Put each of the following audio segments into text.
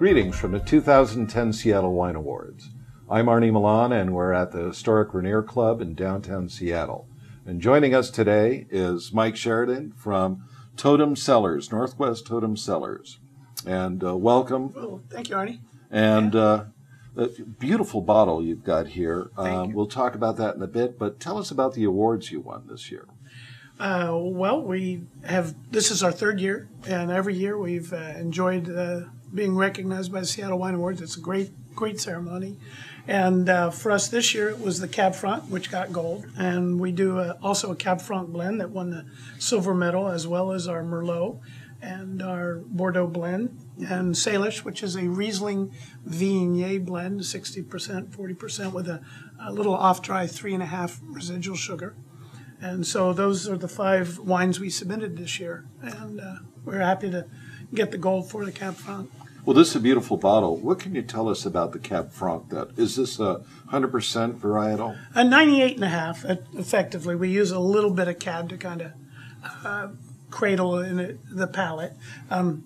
Greetings from the 2010 Seattle Wine Awards. I'm Arnie Milan, and we're at the historic Rainier Club in downtown Seattle. And joining us today is Mike Sheridan from Totem Cellars, Northwest Totem Cellars. And welcome. Well, thank you, Arnie. And a beautiful bottle you've got here. Thank you. We'll talk about that in a bit, but tell us about the awards you won this year. Well, this is our third year, and every year we've enjoyed being recognized by the Seattle Wine Awards. It's a great ceremony. And for us this year, it was the Cab Franc, which got gold. And we do also a Cab Franc blend that won the silver medal, as well as our Merlot and our Bordeaux blend. And Salish, which is a Riesling Viognier blend, 60%, 40%, with a little off-dry 3.5 residual sugar. And so those are the 5 wines we submitted this year. And we're happy to get the gold for the Cab Franc. Well, this is a beautiful bottle. What can you tell us about the Cab Franc? Is this a 100% varietal? A 98.5, effectively. We use a little bit of Cab to kind of cradle in the palate.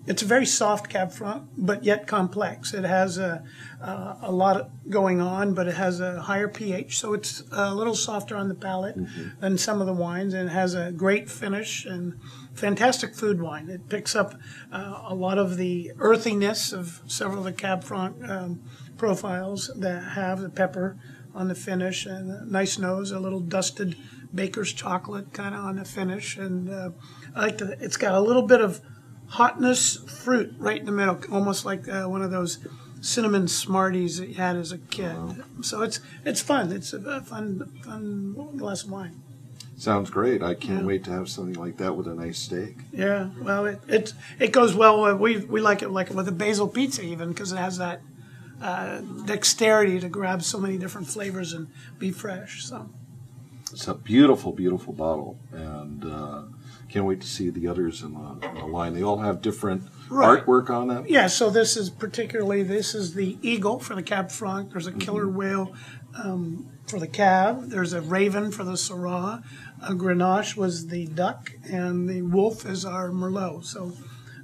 It's a very soft Cab Franc, but yet complex. It has a lot going on, but it has a higher pH, so it's a little softer on the palate than some of the wines, and it has a great finish and fantastic food wine. It picks up a lot of the earthiness of several of the Cab Franc profiles that have the pepper on the finish and a nice nose, a little dusted baker's chocolate kind of on the finish, and it's got a little bit of hotness fruit right in the middle, almost like one of those cinnamon Smarties that you had as a kid. Wow. So it's fun. It's a fun glass of wine. Sounds great. I can't wait to have something like that with a nice steak. Yeah, well, it goes well. We like it with a basil pizza even, because it has that dexterity to grab so many different flavors and be fresh. So it's a beautiful, beautiful bottle, and can't wait to see the others in the line. They all have different artwork on them. Yeah, so this is the eagle for the Cab Franc. There's a killer whale for the Cab. There's a raven for the Syrah. A Grenache was the duck, and the wolf is our Merlot. So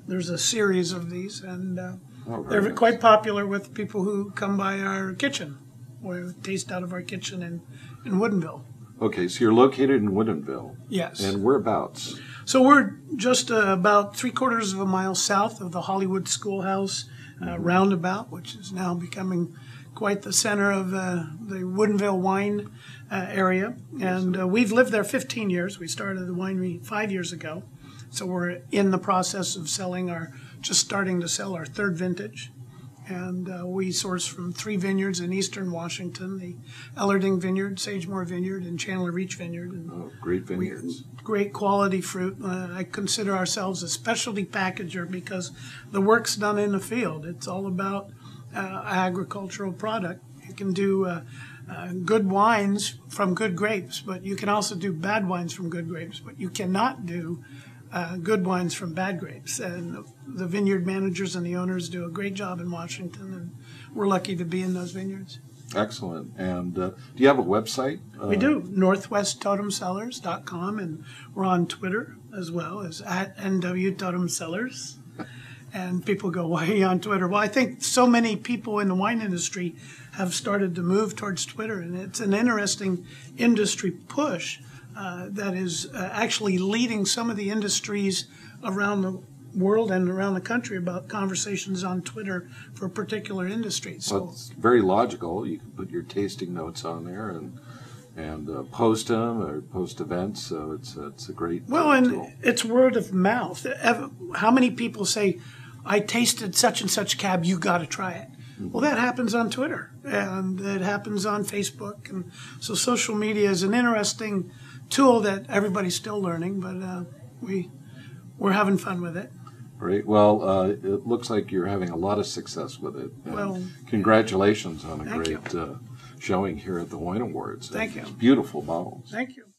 there's a series of these, and they're quite popular with people who come by our kitchen. We taste out of our kitchen in Woodinville. Okay, so you're located in Woodinville. Yes. And whereabouts? So we're just about 3/4 of a mile south of the Hollywood Schoolhouse roundabout, which is now becoming quite the center of the Woodinville wine area. And we've lived there 15 years. We started the winery 5 years ago. So we're in the process of just starting to sell our 3rd vintage. And we source from 3 vineyards in eastern Washington, the Ellarding Vineyard, Sagemore Vineyard, and Chandler Reach Vineyard. And great vineyards. Great quality fruit. I consider ourselves a specialty packager because the work's done in the field. It's all about agricultural product. You can do good wines from good grapes, but you can also do bad wines from good grapes, but you cannot do good wines from bad grapes. And the vineyard managers and the owners do a great job in Washington, and we're lucky to be in those vineyards. Excellent. And do you have a website? We do, northwesttotemcellars.com, and we're on Twitter as well as @NWTotemCellars. And people go, why are you on Twitter? Well, I think so many people in the wine industry have started to move towards Twitter, and it's an interesting industry push that is actually leading some of the industries around the world and around the country about conversations on Twitter for particular industries. So it's very logical. You can put your tasting notes on there and post them or post events. So it's a great tool. And it's word of mouth. How many people say, I tasted such and such Cab, you got to try it. Well, that happens on Twitter, and it happens on Facebook. And so social media is an interesting tool that everybody's still learning, but we're having fun with it. Great. Well, it looks like you're having a lot of success with it. And well, congratulations on a great showing here at the Wine Awards. Thank you. Beautiful bottles. Thank you.